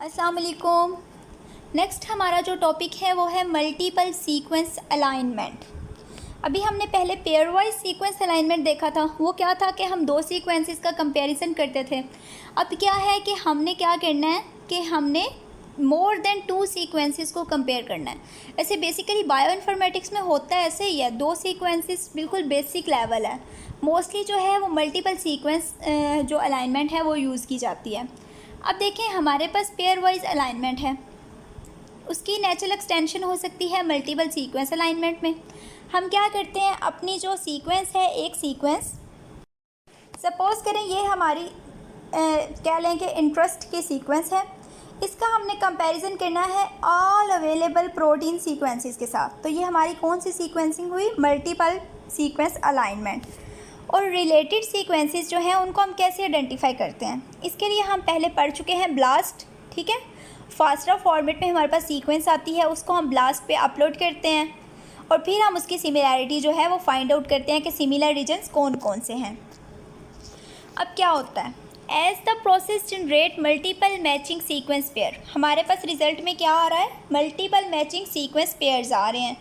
अस्सलाम वालेकुम। नेक्स्ट हमारा जो टॉपिक है वो है मल्टीपल सीक्वेंस अलाइनमेंट। अभी हमने पहले पेयर वाइज सीक्वेंस अलाइनमेंट देखा था। वो क्या था कि हम दो सीक्वेंसेस का कंपैरिजन करते थे। अब क्या है कि हमने क्या करना है कि हमने मोर देन टू सीक्वेंसेस को कंपेयर करना है। ऐसे बेसिकली बायो इन्फॉर्मेटिक्स में होता है ऐसे ही है, दो सीक्वेंसेस बिल्कुल बेसिक लेवल है। मोस्टली जो है वो मल्टीपल सीक्वेंस जो अलाइनमेंट है वो यूज़ की जाती है। अब देखें हमारे पास पेयर वाइज अलाइनमेंट है, उसकी नेचुरल एक्सटेंशन हो सकती है मल्टीपल सीक्वेंस अलाइनमेंट में। हम क्या करते हैं, अपनी जो सीक्वेंस है, एक सीक्वेंस सपोज़ करें ये हमारी क्या लें कि इंटरेस्ट की सीक्वेंस है, इसका हमने कंपैरिजन करना है ऑल अवेलेबल प्रोटीन सीक्वेंसेस के साथ। तो ये हमारी कौन सी सीक्वेंसिंग हुई, मल्टीपल सीक्वेंस अलाइनमेंट। और रिलेटेड सीक्वेंसेस जो हैं उनको हम कैसे आइडेंटिफाई करते हैं, इसके लिए हम पहले पढ़ चुके हैं ब्लास्ट। ठीक है, फास्टा फॉर्मेट में हमारे पास सीक्वेंस आती है, उसको हम ब्लास्ट पे अपलोड करते हैं और फिर हम उसकी सिमिलैरिटी जो है वो फाइंड आउट करते हैं कि सिमिलर रीजन्स कौन कौन से हैं। अब क्या होता है, as the process generate multiple matching sequence pair, हमारे पास रिजल्ट में क्या आ रहा है, मल्टीपल मैचिंग सीक्वेंस पेयर्स आ रहे हैं।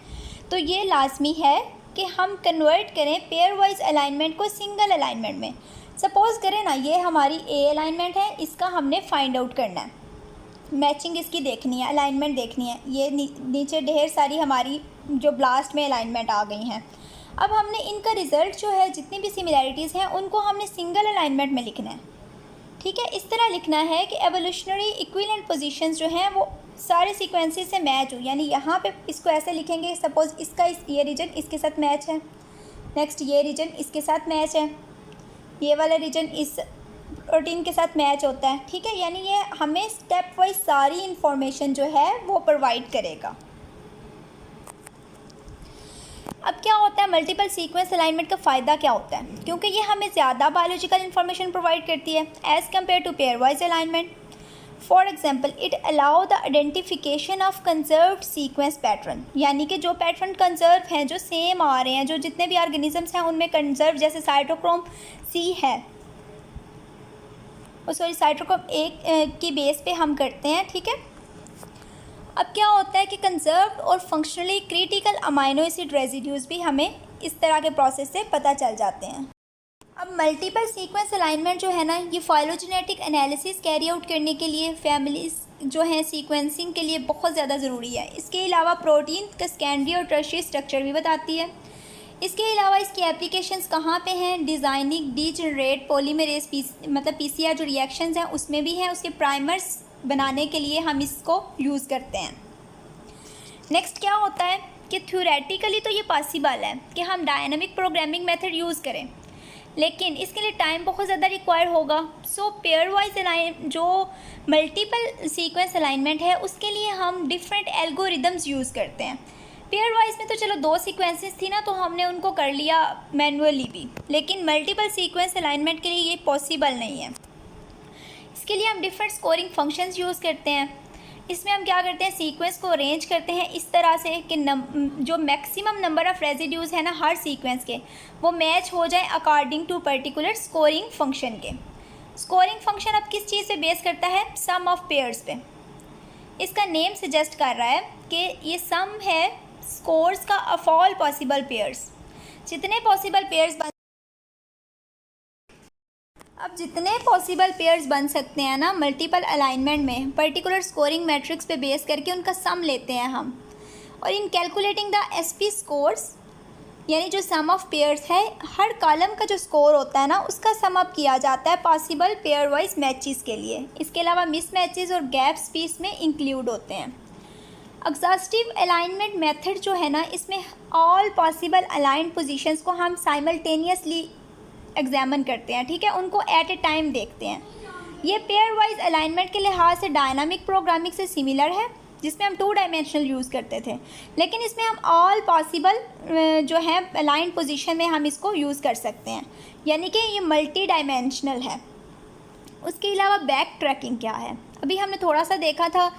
तो ये लाजमी है कि हम कन्वर्ट करें पेयर वाइज अलाइनमेंट को सिंगल अलाइनमेंट में। सपोज़ करें ना, ये हमारी ए अलाइनमेंट है, इसका हमने फाइंड आउट करना है, मैचिंग इसकी देखनी है, अलाइनमेंट देखनी है। ये नीचे ढेर सारी हमारी जो ब्लास्ट में अलाइनमेंट आ गई हैं। अब हमने इनका रिज़ल्ट जो है, जितनी भी सिमिलैरिटीज़ हैं उनको हमने सिंगल अलाइनमेंट में लिखना है। ठीक है, इस तरह लिखना है कि एवोल्यूशनरी इक्विवेलेंट पोजीशंस जो हैं वो सारे सीक्वेंसेस से मैच हो। यानी यहाँ पे इसको ऐसे लिखेंगे, सपोज़ इसका ये रीजन इसके साथ मैच है, नेक्स्ट ये रीजन इसके साथ मैच है, ये वाला रीजन इस प्रोटीन के साथ मैच होता है। ठीक है, यानी ये हमें स्टेप वाइज सारी इंफॉर्मेशन जो है वो प्रोवाइड करेगा। अब क्या होता है, मल्टीपल सीक्वेंस अलाइनमेंट का फ़ायदा क्या होता है, क्योंकि ये हमें ज़्यादा बायोलॉजिकल इन्फॉर्मेशन प्रोवाइड करती है as compare to pairwise alignment. For example, it allow the identification of conserved sequence pattern, यानी कि जो पैटर्न कंजर्व हैं, जो सेम आ रहे हैं, जो जितने भी ऑर्गेनिजम्स हैं उनमें कंजर्व, जैसे साइटोक्रोम सी है, साइटोक्रोम ए की बेस पे हम करते हैं। ठीक है, अब क्या होता है कि कंजर्व्ड और functionally critical amino acid residues भी हमें इस तरह के प्रोसेस से पता चल जाते हैं। अब मल्टीपल सीक्वेंस अलाइनमेंट जो है ना, ये फाइलोजेनेटिक एनालिसिस कैरी आउट करने के लिए, फैमिलीज जो हैं सीक्वेंसिंग के लिए बहुत ज़्यादा ज़रूरी है। इसके अलावा प्रोटीन का सेकेंडरी और टर्शियरी स्ट्रक्चर भी बताती है। इसके अलावा इसकी एप्लीकेशंस कहाँ पे हैं, डिज़ाइनिंग डीजनरेट पॉलीमरेज मतलब पीसीआर जो रिएक्शंस हैं उसमें भी हैं। उसके प्राइमर्स बनाने के लिए हम इसको यूज़ करते हैं। नेक्स्ट क्या होता है कि थ्योरेटिकली तो ये पॉसिबल है कि हम डायनामिक प्रोग्रामिंग मेथड यूज़ करें, लेकिन इसके लिए टाइम बहुत ज़्यादा रिक्वायर होगा। सो पेयर वाइज जो मल्टीपल सीक्वेंस अलाइनमेंट है उसके लिए हम डिफरेंट एल्गोरिदम्स यूज़ करते हैं। पेयर वाइज में तो चलो दो सीक्वेंसेस थी ना, तो हमने उनको कर लिया मैनुअली भी, लेकिन मल्टीपल सीक्वेंस अलाइनमेंट के लिए ये पॉसिबल नहीं है। इसके लिए हम डिफरेंट स्कोरिंग फंक्शंस यूज़ करते हैं। इसमें हम क्या करते हैं, सीक्वेंस को अरेंज करते हैं इस तरह से कि जो मैक्सिमम नंबर ऑफ़ रेजिड्यूज़ है ना हर सीक्वेंस के, वो मैच हो जाए according to particular scoring function के। स्कोरिंग फंक्शन अब किस चीज़ पे बेस करता है, सम ऑफ पेयर्स पे। इसका नेम सजेस्ट कर रहा है कि ये सम है स्कोर्स का ऑफ ऑल पॉसिबल पेयर्स। जितने पॉसिबल पेयर्स जितने पॉसिबल पेयर्स बन सकते हैं ना मल्टीपल अलाइनमेंट में, पर्टिकुलर स्कोरिंग मैट्रिक्स पे बेस करके उनका सम लेते हैं हम। और इन कैलकुलेटिंग द एसपी स्कोर्स, यानी जो सम ऑफ पेयर्स है, हर कॉलम का जो स्कोर होता है ना उसका सम अप किया जाता है पॉसिबल पेयर वाइज मैचेस के लिए। इसके अलावा मिस मैचेस और गैप्स भी इसमें इंक्लूड होते हैं। एग्जॉस्टिव अलाइनमेंट मेथड जो है ना, इसमें ऑल पॉसिबल अलाइंड पोजीशंस को हम साइमल्टेनियसली एग्जामिन करते हैं। ठीक है, उनको एट ए टाइम देखते हैं। ये पेयर वाइज अलाइनमेंट के लिहाज से डायनामिक प्रोग्रामिंग से सिमिलर है, जिसमें हम 2 डायमेंशनल यूज़ करते थे, लेकिन इसमें हम ऑल पॉसिबल जो है अलाइंड पोजीशन में हम इसको यूज़ कर सकते हैं, यानी कि ये मल्टी डायमेंशनल है। उसके अलावा बैक ट्रैकिंग क्या है, अभी हमने थोड़ा सा देखा था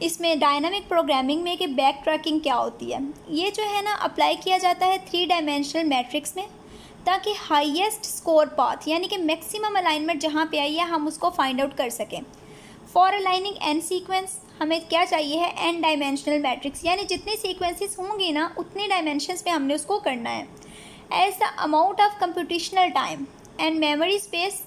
इसमें डायनामिक प्रोग्रामिंग में कि बैक ट्रैकिंग क्या होती है। ये जो है ना अप्लाई किया जाता है 3 डायमेंशनल मैट्रिक्स में, ताकि हाईएस्ट स्कोर पाथ, यानी कि मैक्सिमम अलाइनमेंट जहाँ पे आई है हम उसको फाइंड आउट कर सकें। फॉर अलाइनिंग एन सीक्वेंस हमें क्या चाहिए है, एन डायमेंशनल मैट्रिक्स, यानी जितनी सीक्वेंसेस होंगी ना उतनी डायमेंशंस पे हमने उसको करना है. As the amount of computational time and memory space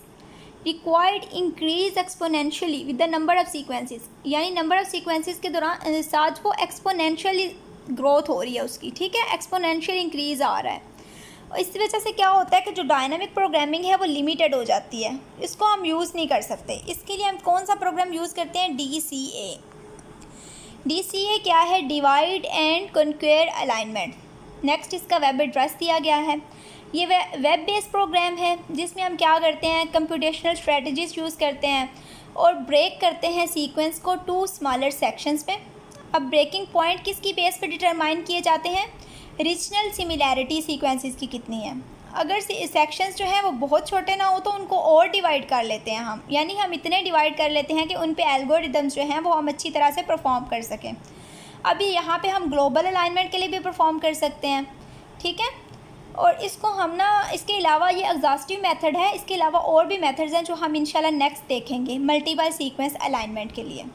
required increase exponentially with the number of sequences, यानी नंबर ऑफ सीक्वेंसेस के दौरान साथ वो एक्सपोनेंशियली ग्रोथ हो रही है उसकी, ठीक है, एक्सपोनेंशियल इंक्रीज आ रहा है. इस वजह से क्या होता है कि जो डायनामिक प्रोग्रामिंग है वो लिमिटेड हो जाती है, इसको हम यूज़ नहीं कर सकते. इसके लिए हम कौन सा प्रोग्राम यूज़ करते हैं, DCA. DCA क्या है, divide and conquer alignment. Next इसका वेब एड्रेस दिया गया है. ये वेब बेस्ड प्रोग्राम है जिसमें हम क्या करते हैं, कंप्यूटेशनल स्ट्रेटजीज यूज़ करते हैं और ब्रेक करते हैं सीक्वेंस को 2 स्मॉलर सेक्शंस में. अब ब्रेकिंग पॉइंट किसकी बेस पर डिटरमाइन किए जाते हैं, रीजनल सिमिलैरिटी सीक्वेंसेस की कितनी है. अगर सेक्शंस जो हैं वो बहुत छोटे ना हो तो उनको और डिवाइड कर लेते हैं हम, यानी हम इतने डिवाइड कर लेते हैं कि उन पे एल्गोरिदम्स जो हैं वो हम अच्छी तरह से परफॉर्म कर सकें. अभी यहाँ पे हम ग्लोबल अलाइनमेंट के लिए भी परफॉर्म कर सकते हैं, ठीक है. और इसको हम ना, इसके अलावा ये एग्जॉस्टिव मेथड है, इसके अलावा और भी मेथड्स हैं जो हम इंशाल्लाह नेक्स्ट देखेंगे मल्टीपल सीक्वेंस अलाइनमेंट के लिए.